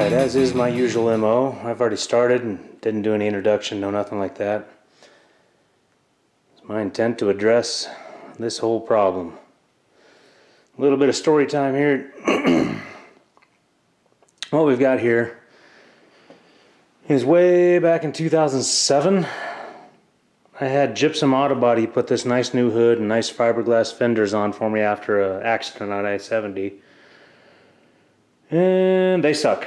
Alright, as is my usual MO, I've already started and didn't do any introduction, no nothing like that. It's my intent to address this whole problem. A little bit of story time here. What we've got here is way back in 2007. I had Gypsum Autobody put this nice new hood and nice fiberglass fenders on for me after an accident on I-70. And they suck.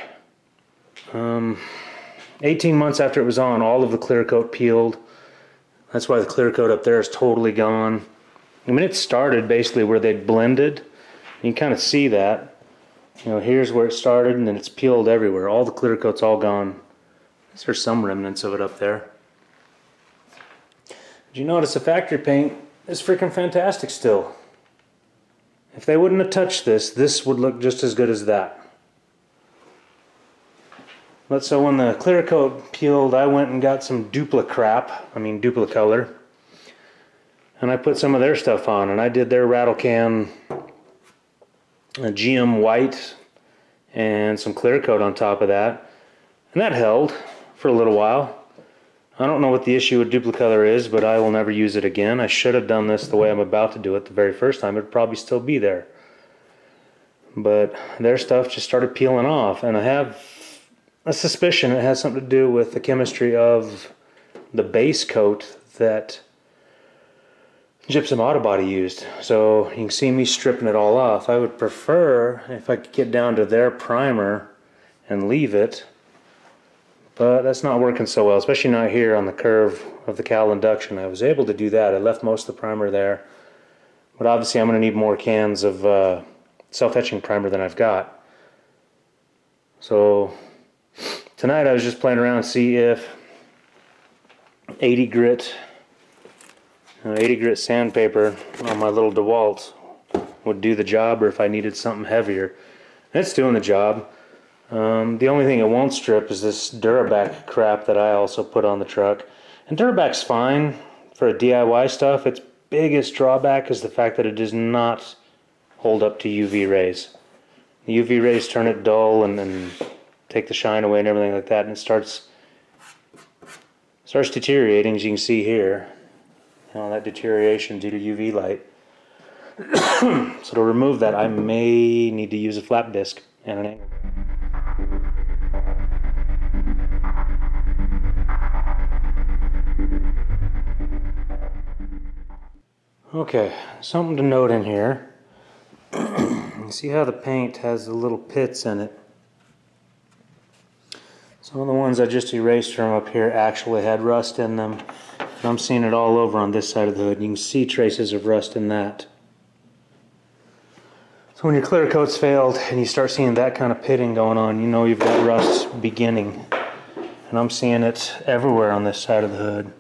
18 months after it was on, all of the clear coat peeled. That's why the clear coat up there is totally gone. I mean, it started basically where they'd blended. You can kind of see that. You know, here's where it started, and then it's peeled everywhere. All the clear coat's all gone. There's some remnants of it up there. Did you notice the factory paint is freaking fantastic still? If they wouldn't have touched this, this would look just as good as that. But so when the clear coat peeled, I went and got some Dupla color, and I put some of their stuff on, and I did their rattle can GM white and some clear coat on top of that, and that held for a little while. I don't know what the issue with Dupla color is, but I will never use it again. I should have done this the way I'm about to do it the very first time. It would probably still be there. But their stuff just started peeling off, and I have a suspicion it has something to do with the chemistry of the base coat that Gypsum Autobody used. So you can see me stripping it all off. I would prefer if I could get down to their primer and leave it, but that's not working so well, especially not here on the curve of the cowl induction. I was able to do that. I left most of the primer there, but obviously I'm going to need more cans of self-etching primer than I've got. So tonight I was just playing around to see if 80 grit sandpaper on my little DeWalt would do the job, or if I needed something heavier. And it's doing the job. The only thing it won't strip is this Duraback crap that I also put on the truck. And Duraback's fine for DIY stuff. Its biggest drawback is the fact that it does not hold up to UV rays. The UV rays turn it dull and take the shine away and everything like that, and it starts deteriorating, as you can see here. You know, that deterioration due to UV light. So to remove that, I may need to use a flap disc and an angle. Okay, something to note in here. You see how the paint has the little pits in it? Some of the ones I just erased from up here actually had rust in them. And I'm seeing it all over on this side of the hood. You can see traces of rust in that. So when your clear coat's failed and you start seeing that kind of pitting going on, you know you've got rust beginning. And I'm seeing it everywhere on this side of the hood.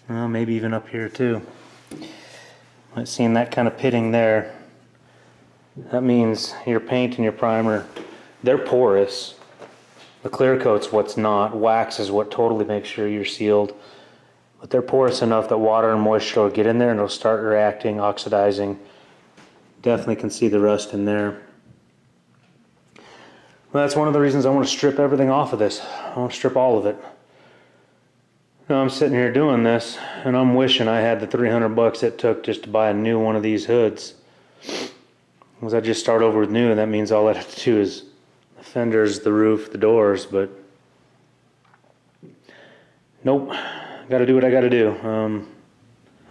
Well, maybe even up here too. I'm seeing that kind of pitting there. That means your paint and your primer, they're porous. The clear coat's what's not. Wax is what totally makes sure you're sealed. But they're porous enough that water and moisture will get in there and it'll start reacting, oxidizing. Definitely can see the rust in there. Well, that's one of the reasons I want to strip everything off of this. I want to strip all of it. Now I'm sitting here doing this, and I'm wishing I had the 300 bucks it took just to buy a new one of these hoods. Because I just start over with new, and that means all I have to do is the fenders, the roof, the doors, but nope, gotta do what I gotta do.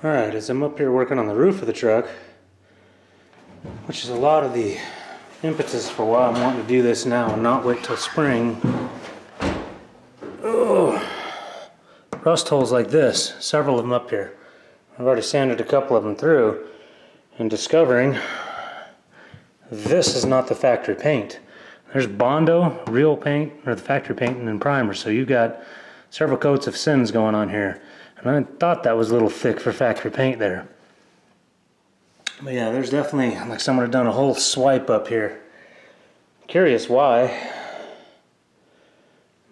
Alright, as I'm up here working on the roof of the truck, which is a lot of the impetus for why I'm wanting to do this now and not wait till spring. Oh, rust holes like this, several of them up here. I've already sanded a couple of them through, and discovering this is not the factory paint. There's Bondo, real paint, or the factory paint, and then primer. So you've got several coats of sins going on here. And I thought that was a little thick for factory paint there. But yeah, there's definitely, like someone had done a whole swipe up here. Curious why.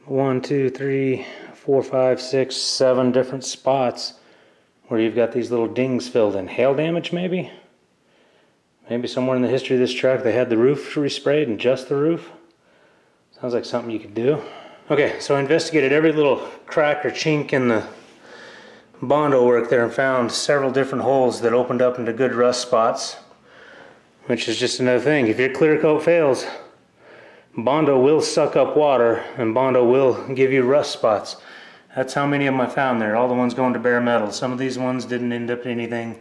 1, 2, 3, 4, 5, 6, 7 different spots where you've got these little dings filled in. Hail damage maybe? Maybe somewhere in the history of this truck they had the roof resprayed and just the roof. So Sounds like something you could do. Okay, so I investigated every little crack or chink in the Bondo work there and found several different holes that opened up into good rust spots, which is just another thing. If your clear coat fails, Bondo will suck up water and Bondo will give you rust spots. That's how many of them I found there, all the ones going to bare metal. Some of these ones didn't end up in anything.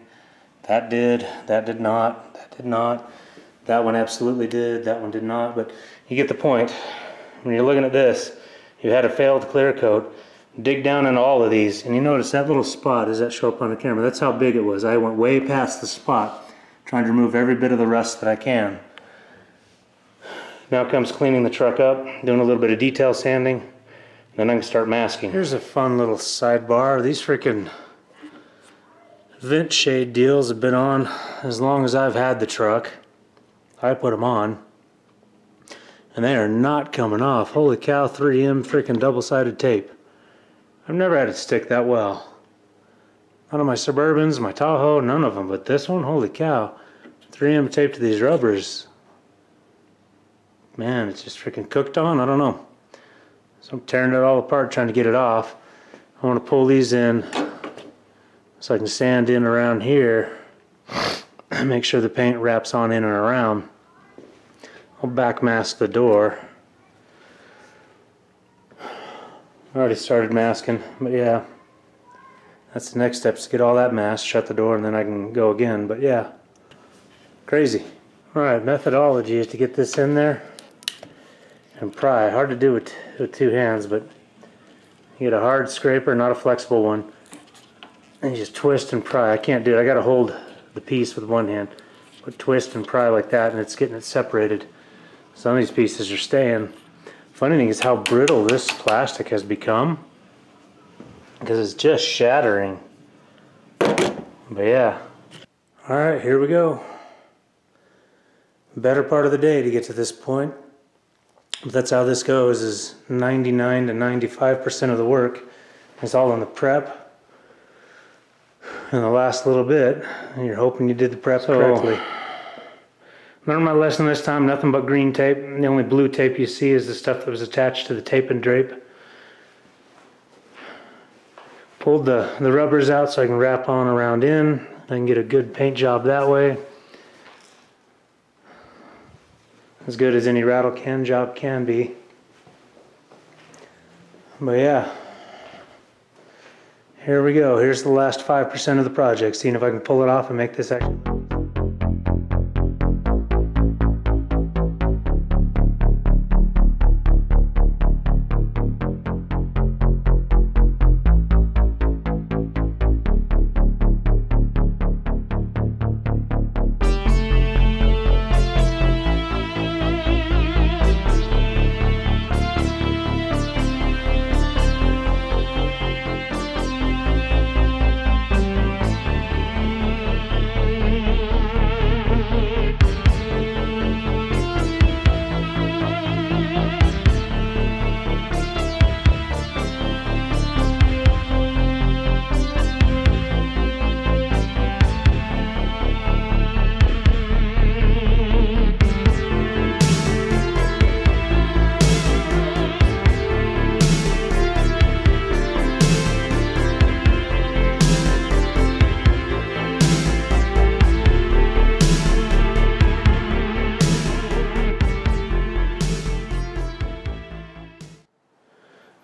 That did not, that did not. That one absolutely did, that one did not, but you get the point. When you're looking at this, you had a failed clear coat, dig down into all of these, and you notice that little spot, does that show up on the camera? That's how big it was. I went way past the spot, trying to remove every bit of the rust that I can. Now comes cleaning the truck up, doing a little bit of detail sanding, then I can start masking. Here's a fun little sidebar. These freaking vent shade deals have been on as long as I've had the truck. I put them on, and they are not coming off. Holy cow, 3M freaking double-sided tape. I've never had it stick that well. None of my Suburbans, my Tahoe, none of them, but this one, holy cow. 3M tape to these rubbers. Man, it's just freaking cooked on, I don't know. So I'm tearing it all apart, trying to get it off. I want to pull these in so I can sand in around here and make sure the paint wraps on in and around. I'll back mask the door. I already started masking, but yeah, that's the next step, is to get all that masked, shut the door, and then I can go again. But yeah, crazy. Alright, methodology is to get this in there and pry. Hard to do with two hands, but you get a hard scraper, not a flexible one, and you just twist and pry. I can't do it. I gotta hold the piece with one hand, but twist and pry like that, and it's getting it separated. Some of these pieces are staying. Funny thing is how brittle this plastic has become, because it's just shattering. But yeah. Alright, here we go. Better part of the day to get to this point. But that's how this goes, is 99 to 95% of the work is all in the prep. And the last little bit, and you're hoping you did the prep correctly. Learned my lesson this time, nothing but green tape. The only blue tape you see is the stuff that was attached to the tape and drape. Pulled the rubbers out so I can wrap on around in. I can get a good paint job that way. As good as any rattle can job can be. But yeah, here we go. Here's the last 5% of the project, seeing if I can pull it off and make this actually.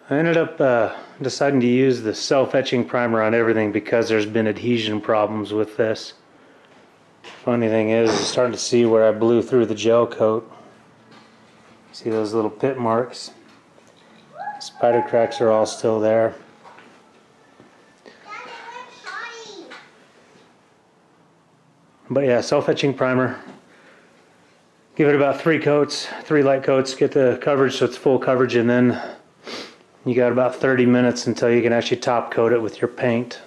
I ended up deciding to use the self-etching primer on everything because there's been adhesion problems with this. Funny thing is, I'm starting to see where I blew through the gel coat. See those little pit marks? Spider cracks are all still there. But yeah, self-etching primer. Give it about 3 light coats, get the coverage so it's full coverage, and then you got about 30 minutes until you can actually top coat it with your paint.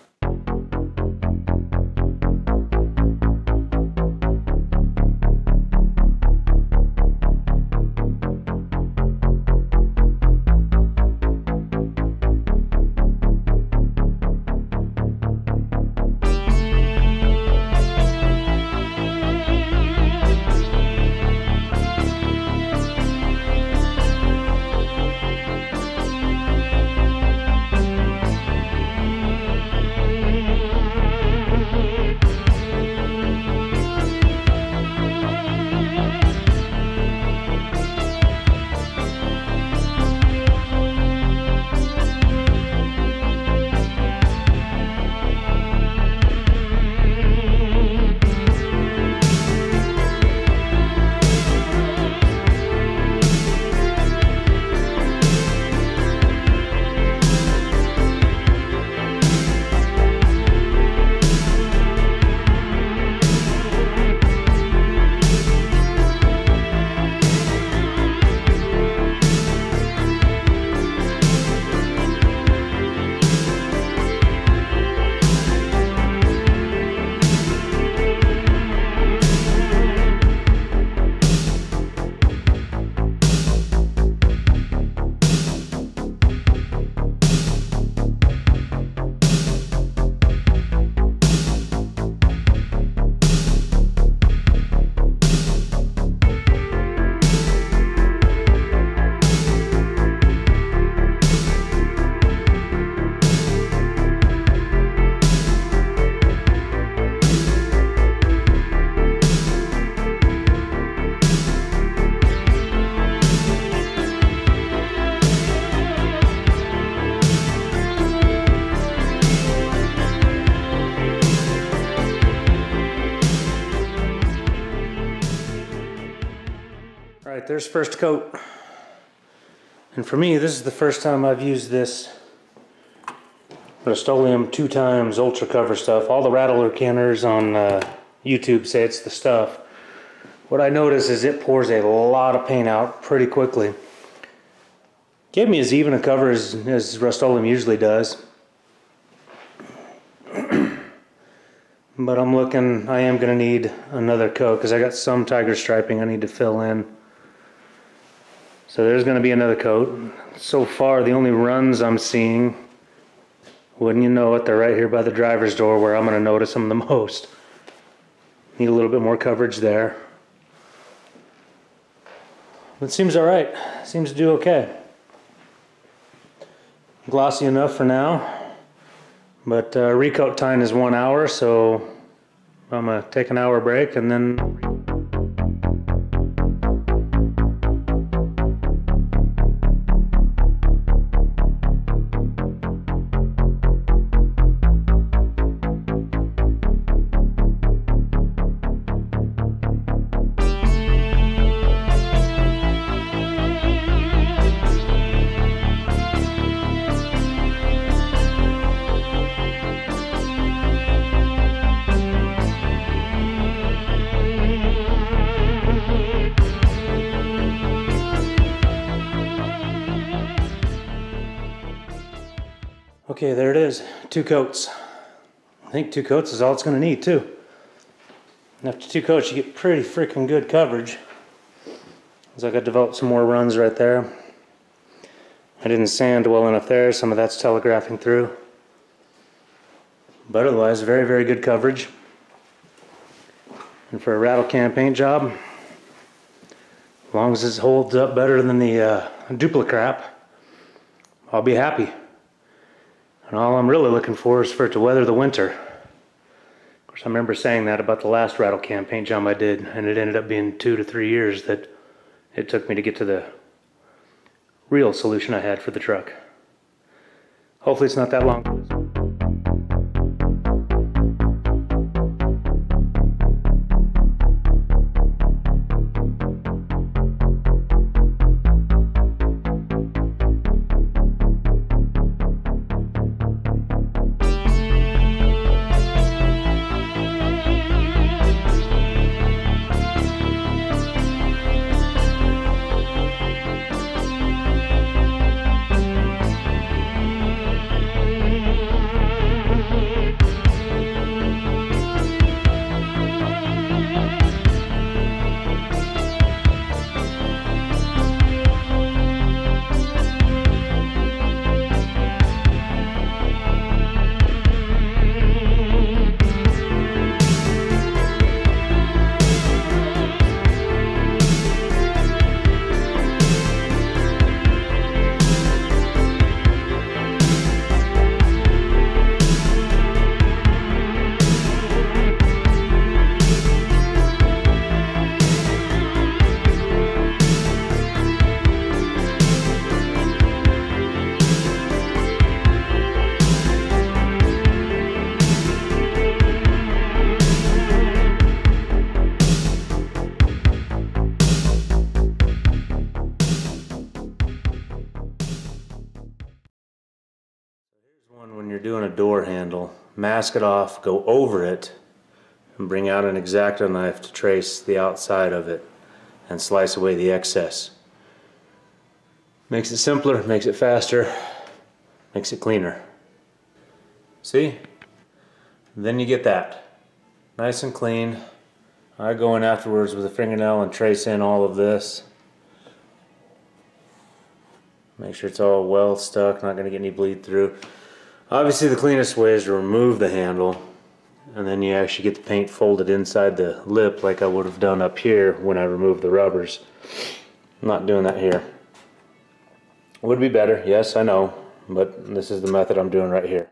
Alright, there's first coat. And for me, this is the first time I've used this Rustoleum 2x ultra cover stuff. All the rattler canners on YouTube say it's the stuff. What I notice is it pours a lot of paint out pretty quickly. Gave me as even a cover as Rustoleum usually does. But I am going to need another coat because I got some tiger striping I need to fill in. So there's going to be another coat. So far, the only runs I'm seeing, wouldn't you know it, they're right here by the driver's door where I'm going to notice them the most. Need a little bit more coverage there. It seems alright. Seems to do okay. Glossy enough for now. But recoat time is 1 hour, so I'm going to take an hour break and then... Okay, there it is. 2 coats. I think 2 coats is all it's going to need, too. And after 2 coats, you get pretty freaking good coverage. Looks like I developed some more runs right there. I didn't sand well enough there. Some of that's telegraphing through. But otherwise, very, very good coverage. And for a rattle can paint job, as long as it holds up better than the Duplicrap, I'll be happy. And all I'm really looking for is for it to weather the winter. Of course, I remember saying that about the last rattle can paint job I did, and it ended up being 2 to 3 years that it took me to get to the real solution I had for the truck. Hopefully it's not that long. When you're doing a door handle, mask it off, go over it, and bring out an X-Acto knife to trace the outside of it and slice away the excess. Makes it simpler, makes it faster, makes it cleaner. See? Then you get that. Nice and clean. I go in afterwards with a fingernail and trace in all of this. Make sure it's all well stuck, not going to get any bleed through. Obviously the cleanest way is to remove the handle, and then you actually get the paint folded inside the lip like I would have done up here when I removed the rubbers. I'm not doing that here. Would be better, yes, I know, but this is the method I'm doing right here.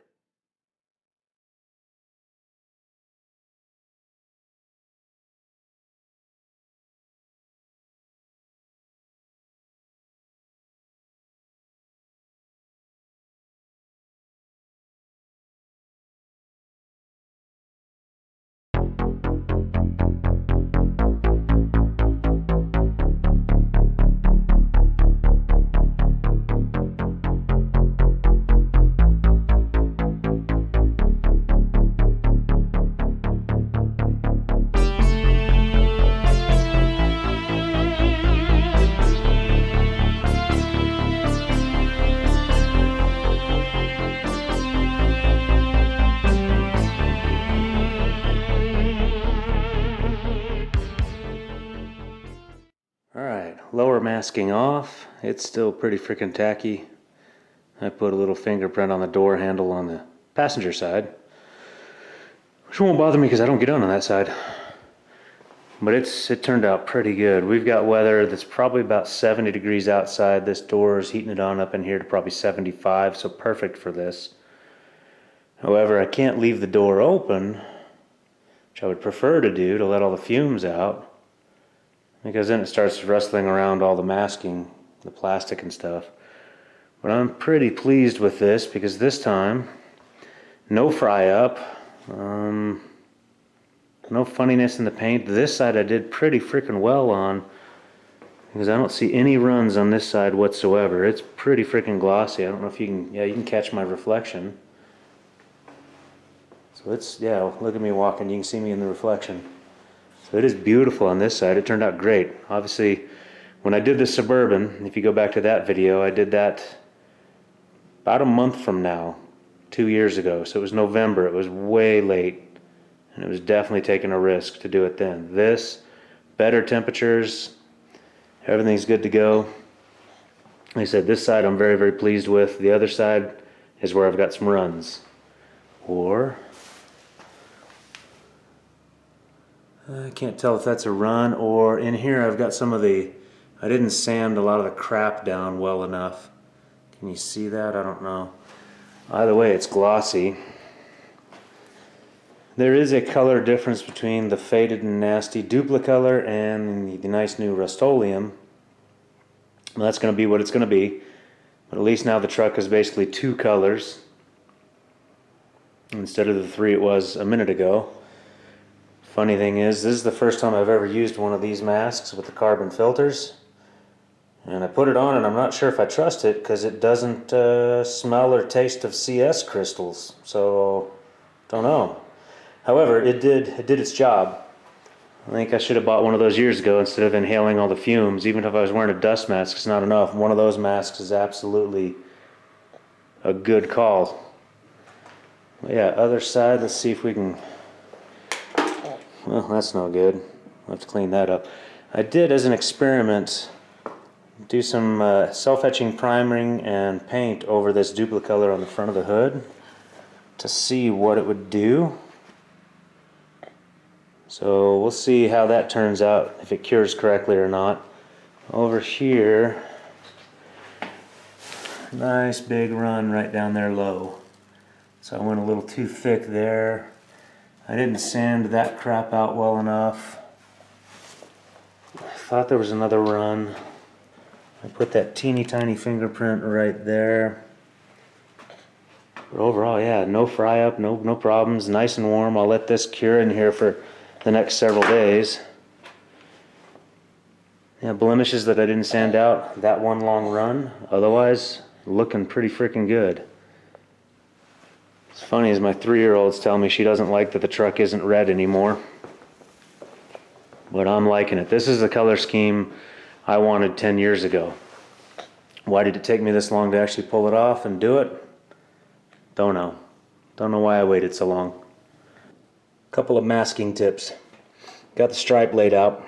lower masking off. It's still pretty freaking tacky. I put a little fingerprint on the door handle on the passenger side, which won't bother me because I don't get on that side. But it turned out pretty good. We've got weather that's probably about 70 degrees outside. This door is heating it on up in here to probably 75, so perfect for this. However, I can't leave the door open, which I would prefer to do to let all the fumes out, because then it starts rustling around all the masking, the plastic and stuff. But I'm pretty pleased with this because this time, no fry up, no funniness in the paint. This side I did pretty freaking well on because I don't see any runs on this side whatsoever. It's pretty freaking glossy. I don't know if you can, yeah, you can catch my reflection. So it's, yeah, look at me walking. You can see me in the reflection. So it is beautiful on this side. It turned out great. Obviously, when I did the Suburban, if you go back to that video, I did that about a month from now, 2 years ago. So it was November. It was way late. And it was definitely taking a risk to do it then. This, better temperatures, everything's good to go. Like I said, this side I'm very, very pleased with. The other side is where I've got some runs. Or, I can't tell if that's a run, or in here I've got some of the, I didn't sand a lot of the crap down well enough. Can you see that? I don't know. Either way, it's glossy. There is a color difference between the faded and nasty Duplicolor and the nice new Rustoleum. Well, that's going to be what it's going to be. But at least now the truck is basically 2 colors instead of the 3 it was a minute ago. Funny thing is, this is the first time I've ever used one of these masks with the carbon filters. And I put it on and I'm not sure if I trust it because it doesn't smell or taste of CS crystals. So, don't know. However, it did its job. I think I should have bought one of those years ago instead of inhaling all the fumes. Even if I was wearing a dust mask, it's not enough. One of those masks is absolutely a good call. But yeah, other side, let's see if we can... Well, that's no good. I'll have to clean that up. I did, as an experiment, do some self-etching priming and paint over this Duplicolor on the front of the hood to see what it would do. So we'll see how that turns out, if it cures correctly or not. Over here, nice big run right down there low. So I went a little too thick there. I didn't sand that crap out well enough. I thought there was another run. I put that teeny tiny fingerprint right there. But overall, yeah, no fry up, no problems, nice and warm. I'll let this cure in here for the next several days. Yeah, blemishes that I didn't sand out, that one long run. Otherwise, looking pretty freaking good. It's funny as my 3-year-old's telling me she doesn't like that the truck isn't red anymore. But I'm liking it. This is the color scheme I wanted 10 years ago. Why did it take me this long to actually pull it off and do it? Don't know. Don't know why I waited so long. Couple of masking tips. Got the stripe laid out.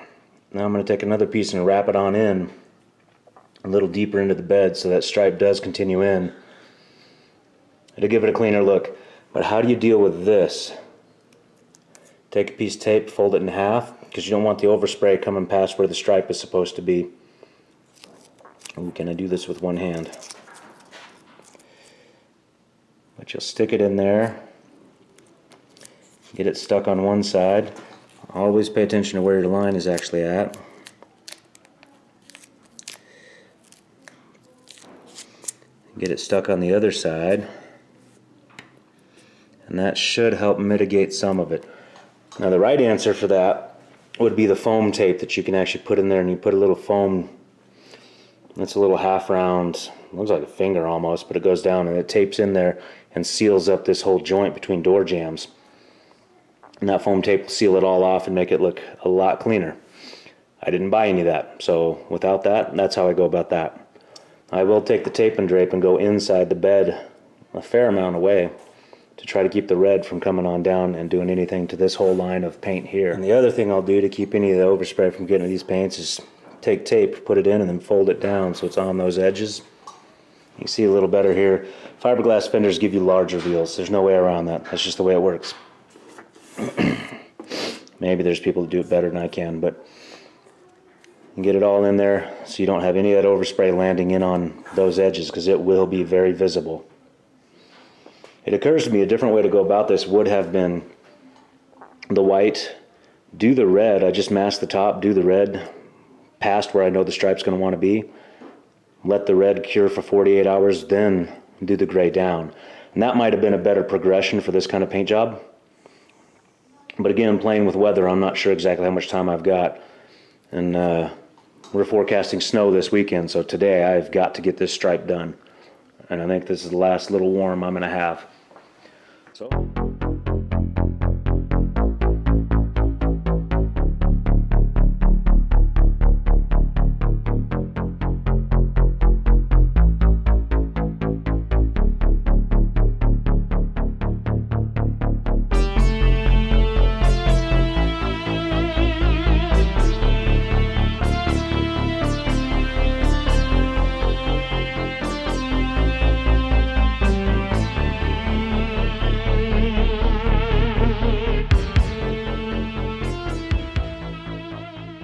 Now I'm going to take another piece and wrap it on in a little deeper into the bed so that stripe does continue in. It'll give it a cleaner look. But how do you deal with this? Take a piece of tape, fold it in half, because you don't want the overspray coming past where the stripe is supposed to be. Ooh, can I do this with one hand? But you'll stick it in there. Get it stuck on one side. Always pay attention to where your line is actually at. Get it stuck on the other side. And that should help mitigate some of it. Now the right answer for that would be the foam tape that you can actually put in there, and you put a little foam, it's a little half round, looks like a finger almost, but it goes down and it tapes in there and seals up this whole joint between door jambs. And that foam tape will seal it all off and make it look a lot cleaner. I didn't buy any of that, so without that, that's how I go about that. I will take the tape and drape and go inside the bed a fair amount away to try to keep the red from coming on down and doing anything to this whole line of paint here. And the other thing I'll do to keep any of the overspray from getting to these paints is take tape, put it in, and then fold it down so it's on those edges. You can see a little better here. Fiberglass fenders give you large reveals. There's no way around that. That's just the way it works. Maybe there's people that do it better than I can, but you get it all in there so you don't have any of that overspray landing in on those edges, because it will be very visible. It occurs to me a different way to go about this would have been the white, do the red. I just mask the top, do the red past where I know the stripe's going to want to be. Let the red cure for 48 hours, then do the gray down. And that might have been a better progression for this kind of paint job. But again, playing with weather, I'm not sure exactly how much time I've got. And we're forecasting snow this weekend, so today I've got to get this stripe done. And I think this is the last little warm I'm going to have. So.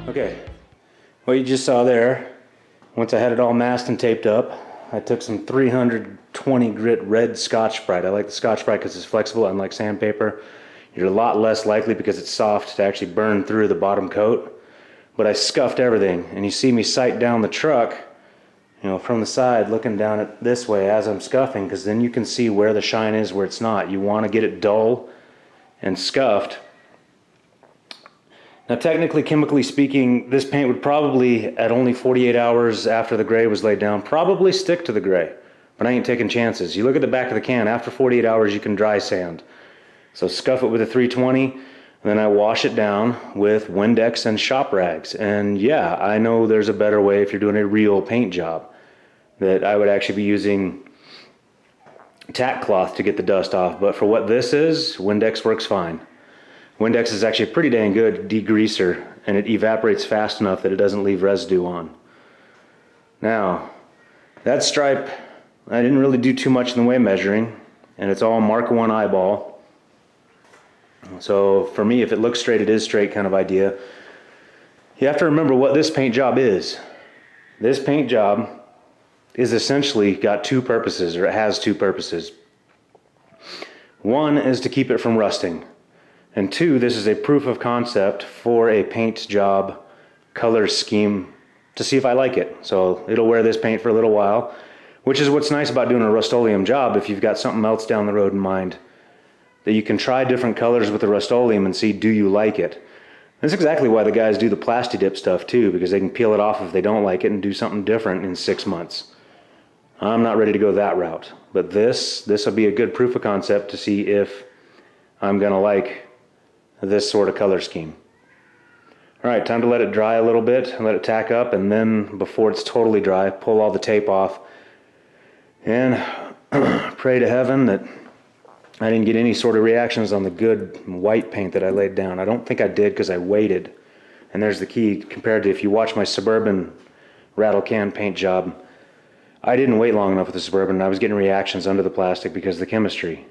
Okay, what you just saw there, once I had it all masked and taped up, I took some 320 grit red Scotch-Brite. I like the Scotch-Brite because it's flexible, unlike sandpaper. You're a lot less likely, because it's soft, to actually burn through the bottom coat. But I scuffed everything, and you see me sight down the truck, you know, from the side, looking down it this way as I'm scuffing, because then you can see where the shine is, where it's not. You want to get it dull and scuffed. Now technically, chemically speaking, this paint would probably, at only 48 hours after the gray was laid down, probably stick to the gray. But I ain't taking chances. You look at the back of the can, after 48 hours you can dry sand. So scuff it with a 320, and then I wash it down with Windex and shop rags. And yeah, I know there's a better way if you're doing a real paint job, that I would actually be using tack cloth to get the dust off. But for what this is, Windex works fine. Windex is actually a pretty dang good degreaser, and it evaporates fast enough that it doesn't leave residue on. Now, that stripe, I didn't really do too much in the way of measuring, and it's all Mark 1 eyeball. So for me, if it looks straight, it is straight kind of idea. You have to remember what this paint job is. This paint job is essentially got two purposes, or it has two purposes. One is to keep it from rusting. And two, this is a proof of concept for a paint job color scheme to see if I like it. So it'll wear this paint for a little while, which is what's nice about doing a Rustoleum job if you've got something else down the road in mind. That you can try different colors with the Rustoleum and see, do you like it? That's exactly why the guys do the Plasti Dip stuff too, because they can peel it off if they don't like it and do something different in 6 months. I'm not ready to go that route, but this will be a good proof of concept to see if I'm gonna like this sort of color scheme. Alright, time to let it dry a little bit and let it tack up, and then before it's totally dry, pull all the tape off and pray to heaven that I didn't get any sort of reactions on the good white paint that I laid down. I don't think I did, because I waited. And there's the key, compared to if you watch my Suburban rattle can paint job, I didn't wait long enough with the Suburban, and I was getting reactions under the plastic because of the chemistry.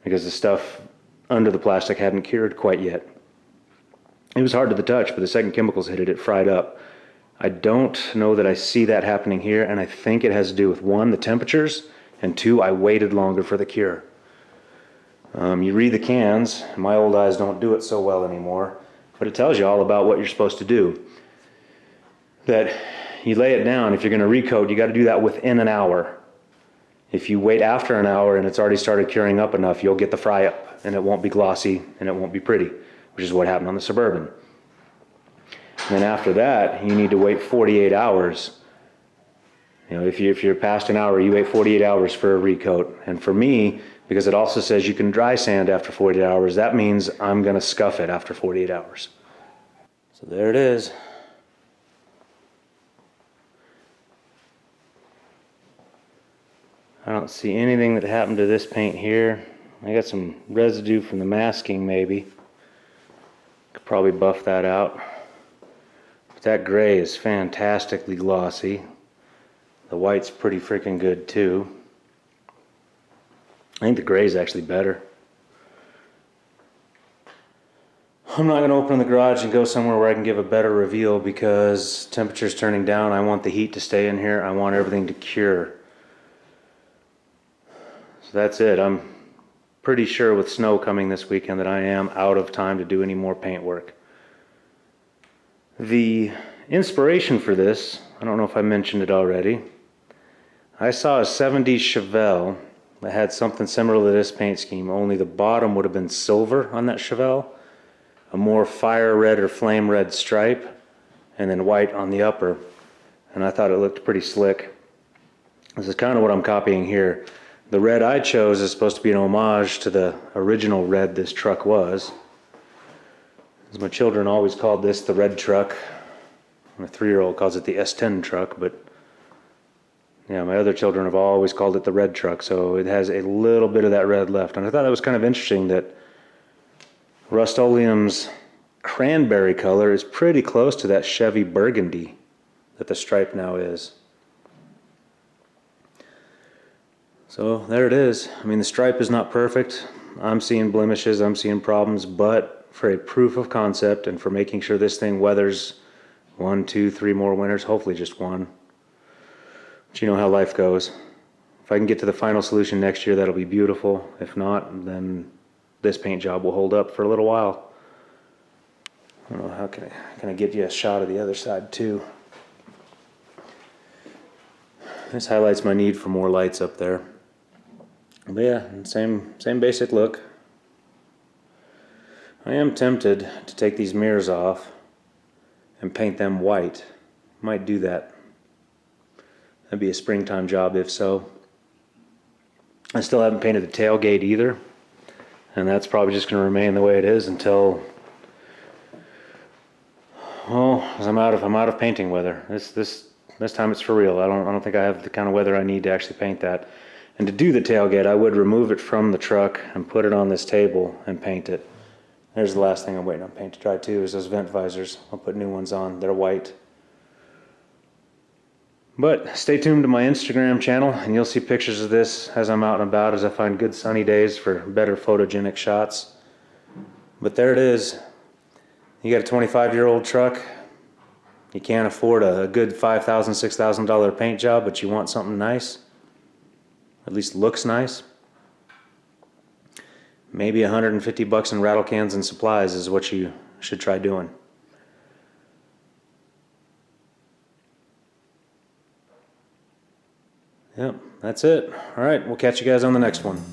Because the stuff under the plastic hadn't cured quite yet. It was hard to the touch, but the second chemicals hit it, it fried up. I don't know that I see that happening here, and I think it has to do with, one, the temperatures, and two, I waited longer for the cure. You read the cans, my old eyes don't do it so well anymore, but it tells you all about what you're supposed to do. That you lay it down, if you're going to recoat, you got to do that within an hour. If you wait after an hour and it's already started curing up enough, you'll get the fry up, and it won't be glossy and it won't be pretty, which is what happened on the Suburban. And then after that, you need to wait 48 hours. You know, if you're past an hour, you wait 48 hours for a recoat. And for me, because it also says you can dry sand after 48 hours, that means I'm going to scuff it after 48 hours. So there it is. I don't see anything that happened to this paint here. I got some residue from the masking maybe. Could probably buff that out. But that gray is fantastically glossy. The white's pretty freaking good too. I think the gray is actually better. I'm not going to open the garage and go somewhere where I can give a better reveal because temperature's turning down. I want the heat to stay in here. I want everything to cure. So that's it. I'm pretty sure with snow coming this weekend that I am out of time to do any more paint work. The inspiration for this, I don't know if I mentioned it already. I saw a 70s Chevelle that had something similar to this paint scheme, only the bottom would have been silver on that Chevelle, a more fire red or flame red stripe, and then white on the upper. And I thought it looked pretty slick. This is kind of what I'm copying here. The red I chose is supposed to be an homage to the original red this truck was. As my children always called this the red truck. My 3-year-old calls it the S10 truck, but yeah, my other children have always called it the red truck, so it has a little bit of that red left. And I thought that was kind of interesting that Rustoleum's cranberry color is pretty close to that Chevy burgundy that the stripe now is. So there it is. I mean, the stripe is not perfect. I'm seeing blemishes, I'm seeing problems, but for a proof of concept and for making sure this thing weathers 1, 2, 3 more winters, hopefully just one. But you know how life goes. If I can get to the final solution next year, that'll be beautiful. If not, then this paint job will hold up for a little while. I don't know, how can I get you a shot of the other side too? This highlights my need for more lights up there. But yeah, same basic look. I am tempted to take these mirrors off and paint them white. Might do that. That'd be a springtime job if so. I still haven't painted the tailgate either, and that's probably just going to remain the way it is until, well, I'm out of painting weather. This time it's for real. I don't think I have the kind of weather I need to actually paint that. And to do the tailgate, I would remove it from the truck and put it on this table and paint it. There's the last thing I'm waiting on paint to dry too, is those vent visors. I'll put new ones on. They're white. But stay tuned to my Instagram channel and you'll see pictures of this as I'm out and about, as I find good sunny days for better photogenic shots. But there it is. You got a 25-year-old truck. You can't afford a good $5,000, $6,000 paint job, but you want something nice. At least looks nice. Maybe $150 in rattle cans and supplies is what you should try doing. Yep, that's it. All right, we'll catch you guys on the next one.